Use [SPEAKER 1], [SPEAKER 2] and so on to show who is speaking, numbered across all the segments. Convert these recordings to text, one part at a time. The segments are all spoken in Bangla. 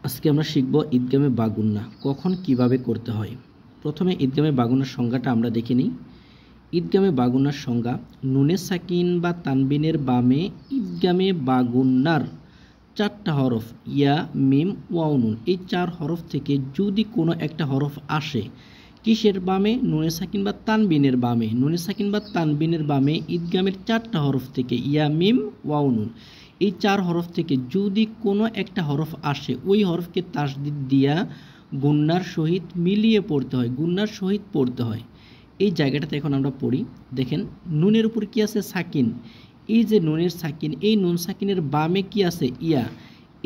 [SPEAKER 1] আজকে আমরা শিখব ঈদগামে বা গুন্না কখন কিভাবে করতে হয়। প্রথমে ঈদগামে বা গুন্নার সংজ্ঞাটা আমরা দেখে নিই। ঈদগামে বা গুন্নার সংজ্ঞা: নুনে সাকিন বা তানবিনের বামে ঈদগামে বা গুন্নার চারটা হরফ ইয়া, মিম, ওয়াও, নুন। এই চার হরফ থেকে যদি কোনো একটা হরফ আসে, কিসের বামে? নুনে সাকিন বা তানবিনের বামে। নুনে সাকিন বা তানবিনের বামে ঈদগামের চারটা হরফ থেকে ইয়া, মিম, ওয়াও, নুন। এই চার হরফ থেকে যদি কোনো একটা হরফ আসে, ওই হরফকে তাসদিদ দিয়া গুন্নার সহিত মিলিয়ে পড়তে হয়, গুন্নার সহিত পড়তে হয়। এই জায়গাটাতে এখন আমরা পড়ি। দেখেন, নুনের উপর কি আছে? সাকিন। এই যে নুনের সাকিন, এই নুন সাকিনের বামে কি আছে? ইয়া।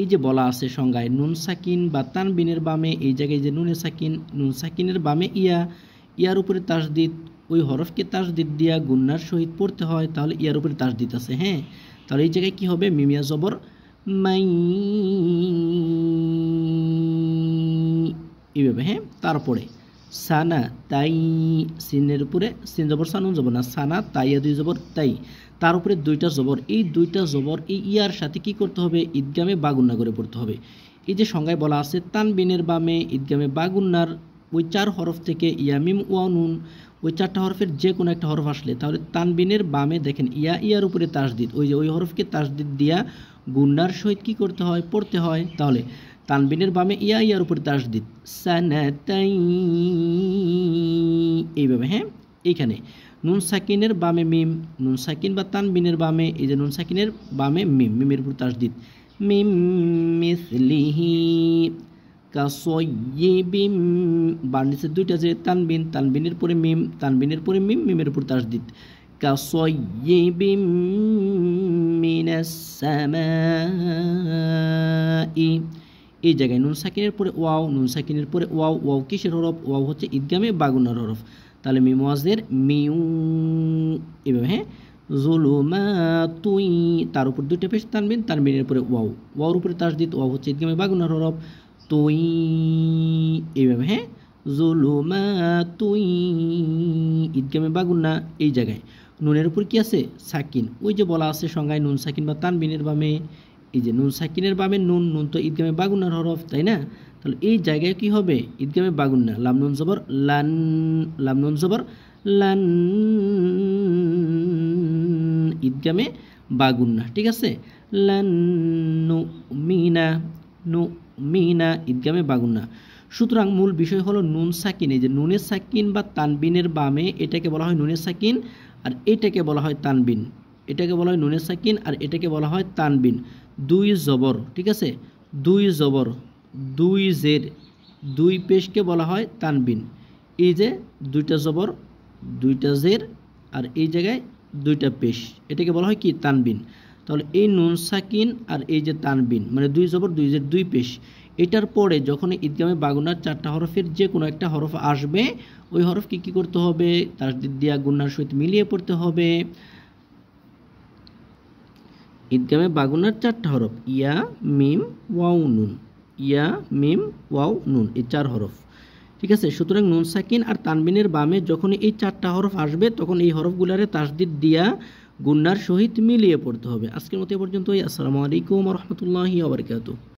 [SPEAKER 1] এই যে বলা আছে সংজ্ঞায়, নুন সাকিন বা তানবিনের বামে, এই জায়গায় যে নুনে সাকিন, নুন সাকিনের বামে ইয়া, ইয়ার উপরে তাসদিদ, ওই হরফকে তাসদিদ দিয়া গুন্নার সহিত পড়তে হয়। তাহলে ইয়ার উপরে তাসদিদ আছে, হ্যাঁ। তাহলে এই জায়গায় কি হবে? মিমিয়া জবর মাই, এইভাবে, হ্যাঁ। তারপরে সানা তাই, সিনের উপরে সিন জবর সানুন জবর না, সানা তাইয়া দুই জবর তাই, তার উপরে দুইটা জবর। এই দুইটা জবর এই ইয়ার সাথে কি করতে হবে? ঈদগামে বা গুন্না করে পড়তে হবে। এই যে সংজ্ঞায় বলা আছে, তানবিনের বামে ঈদগামে বা গুন্নার ওই চার হরফ থেকে ইয়া, মিম, ওয়া, নুন, ওই চারটা হরফের যে কোনো একটা হরফ আসলে, তাহলে তানবিনের বামে দেখেন ইয়া, ইয়ার উপরে তাসদিদ, ওই যে ওই হরফকে তাসদিদ দিয়া গুন্নার সহিত কি করতে হয়? পড়তে হয়। তাহলে তানবিনের বামে ইয়া, ইয়ার উপরে তাসদিদ, সানাতাই, এইভাবে, হ্যাঁ। এইখানে নুন সাকিনের বামে মিম, নুন সাকিন বা তানবিনের বামে, এই যে নুন সাকিনের বামে মিম, মিমের উপর তাসদিদ, মিম মিসলিহি কাসয়্যিবিম, বার্নিসের দুইটা যে তানবিন, তানবিনের পরে মিম, তানবিনের পরে মিম, মিমের উপর তাসদিদ, কাসয়্যিবিম মিনাস সামাই। এই জায়গায় নুন সাকিনের পরে ওয়াও, নুন সাকিনের পরে ওয়াও, ওয়াও কিসের হরফ? ওয়াও হচ্ছে ঈদগামে বা গুন্নার হরফ। তাহলে মিম ওয়াজের মিউ, এভাবে, হ্যাঁ। জুলুমাতুই, তার উপর দুইটা পেশ তানবিন, তানবিনের পরে ওয়াও, ওয়াওর উপরে তাসদিদ, ওয়াও হচ্ছে ঈদগামে বা গুন্নার হরফ। তুই, এইভাবে, হ্যাঁ। জুলুমাতুই, ঈদগামে বা গুন্না। এই জায়গায় নুনের উপর কি আছে? সাকিন। ওই যে বলা আছে সংজ্ঞায়, নুন সাকিন বা তানবিনের বামে, এই যে নুন সাকিনের বামে নুন, নুন তো ঈদগামে বা গুন্নার হরফ, তাই না? তাহলে এই জায়গায় কি হবে? ঈদগামে বা গুন্না, লাম নুন জবর লান, লাম নুন জবর লান, ঈদগামে বা গুন্না, ঠিক আছে। লান নু মিনা, নু মিনা, ঈদগামে বা গুন্না। সুতরাং মূল বিষয় হলো নুন সাকিন। এই যে নুনের সাকিন বা তানবিনের বামে, এটাকে বলা হয় নুনের সাকিন, আর এটাকে বলা হয় তানবিন। এটাকে বলা হয় নুনের সাকিন, আর এটাকে বলা হয় তানবিন। দুই জবর, ঠিক আছে, দুই জবর, দুই জের, দুই পেশকে বলা হয় তানবিন। এই যে দুইটা জবর, দুইটা জের, আর এই জায়গায় দুইটা পেশ, এটাকে বলা হয় কি? তানবিন। তাহলে এই নুন সাকিন আর এই যে তানবিন, মানে দুই জবর, দুই জের, দুই পেশ, এটার পরে যখন ঈদগামে বা গুন্নার চারটা হরফের যে কোনো একটা হরফ আসবে, ওই হরফকে কি করতে হবে? তাসদিদ দিয়া গুন্নার সহিত মিলিয়ে পড়তে হবে। ঈদগামে বা গুন্নার চারটা হরফ ইয়া, মিম, ওয়াও, নুন, ইয়া, মিম, ওয়াও, নুন, এই চার হরফ, ঠিক আছে। সুতরাং নুন সাকিন আর তানবিনের বামে যখন এই চারটা হরফ আসবে, তখন এই হরফগুলারে তাসদিদ দিয়া গুন্নার সহিত মিলিয়ে পড়তে হবে। আজকের মতো এ পর্যন্তই। আসসালামু আলাইকুম ওয়া রাহমাতুল্লাহি ওয়া বারাকাতুহু।